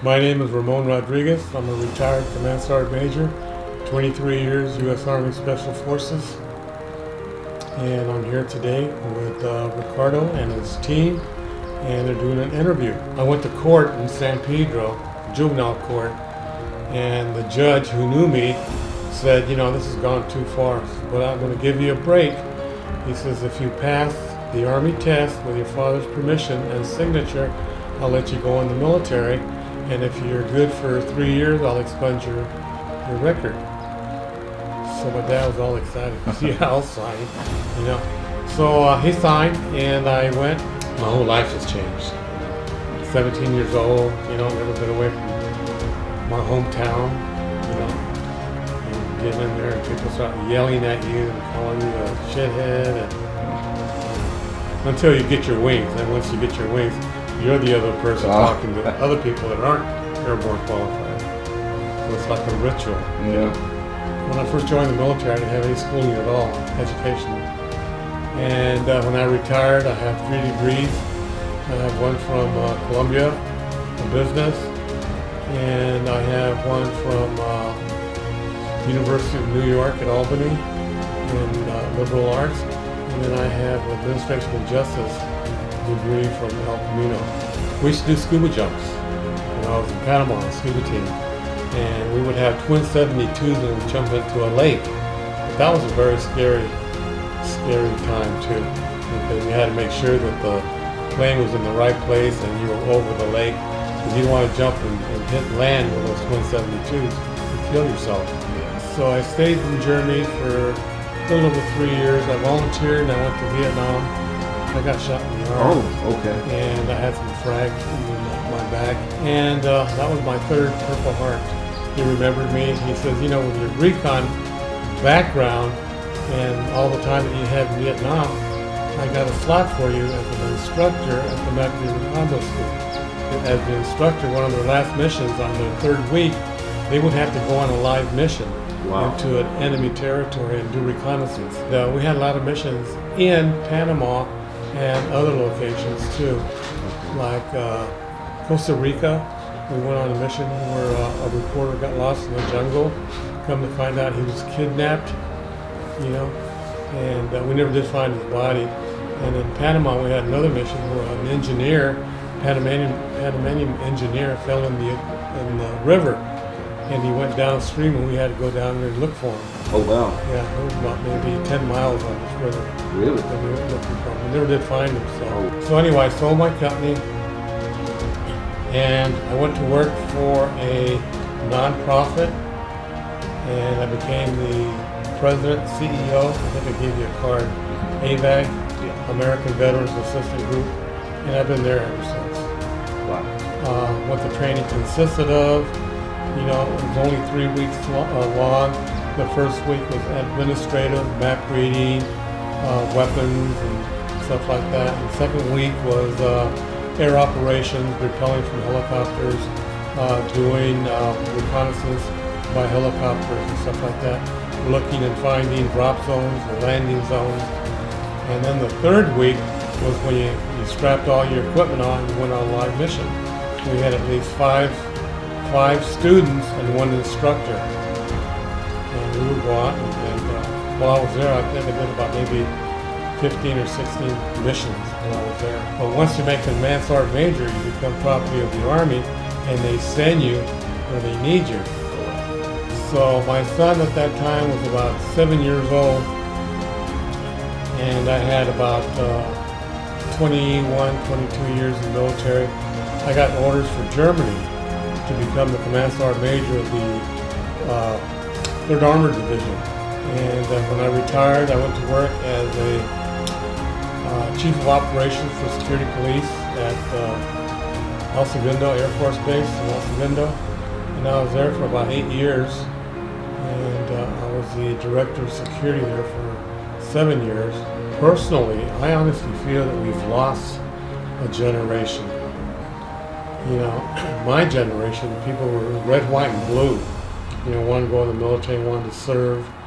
My name is Ramon Rodriguez. I'm a retired Command Sergeant Major, 23 years U.S. Army Special Forces. And I'm here today with Ricardo and his team, and they're doing an interview. I went to court in San Pedro, juvenile court, and the judge who knew me said, this has gone too far, but I'm going to give you a break. He says, if you pass the Army test with your father's permission and signature, I'll let you go in the military. And if you're good for 3 years, I'll expunge your record. So my dad was all excited. Yeah, I'll sign, So he signed, and I went. My whole life has changed. 17 years old, never been away from my hometown, and getting in there and people start yelling at you and calling you a shithead. And until you get your wings, and once you get your wings, you're the other person talking to other people that aren't airborne qualified. So it's like a ritual. Yeah. When I first joined the military, I didn't have any schooling at all, educational. And when I retired, I have 3 degrees. I have one from Columbia, in business, and I have one from University of New York at Albany in liberal arts, and then I have administration and justice degree from El Camino. We used to do scuba jumps when I was in Panama on the scuba team, and we would have twin 72s and we'd jump into a lake. But that was a very scary time too, because you had to make sure that the plane was in the right place and you were over the lake, because you didn't want to jump and hit land with those twin 72s and kill yourself. So I stayed in Germany for a little over 3 years. I volunteered and I went to Vietnam. I got shot in the arm. Oh, okay. And I had some frags in my back. And that was my 3rd Purple Heart. He remembered me. He says, with your recon background and all the time that you had in Vietnam, I got a slot for you as an instructor at the Macri Condo School. As the instructor, one of their last missions on the 3rd week, they would have to go on a live mission into an enemy territory and do reconnaissance. We had a lot of missions in Panama and other locations too, like Costa Rica. We went on a mission where a reporter got lost in the jungle. Come to find out he was kidnapped, and we never did find his body. And in Panama we had another mission where an engineer, Panamanian engineer, fell in the river, and he went downstream, and we had to go down there and look for him. Oh, wow. Yeah, it was about maybe 10 miles on this river. Really? That we were looking for him. We never did find him. So anyway, I sold my company, and I went to work for a nonprofit, and I became the president, CEO. I think I gave you a card. AVAG, American Veterans Assistance Group, and I've been there ever since. Wow. What the training consisted of, it was only 3 weeks long. The first week was administrative, map reading, weapons and stuff like that. And the second week was air operations, repelling from helicopters, doing reconnaissance by helicopters and stuff like that, looking and finding drop zones and landing zones. And then the 3rd week was when you strapped all your equipment on and went on live mission. We had at least five students and 1 instructor. And we would go out, and while I was there, I think I did about maybe 15 or 16 missions while I was there. But once you make a Command Sergeant Major, you become property of the Army, and they send you where they need you. So my son at that time was about 7 years old, and I had about 21, 22 years in the military. I got orders for Germany to become the Command Sergeant Major of the 3rd Armored Division. And when I retired, I went to work as a Chief of Operations for Security Police at El Segundo Air Force Base in El Segundo. And I was there for about 8 years. And I was the Director of Security there for 7 years. Personally, I honestly feel that we've lost a generation. My generation, people were red, white, and blue. Wanted to go in the military, wanted to serve,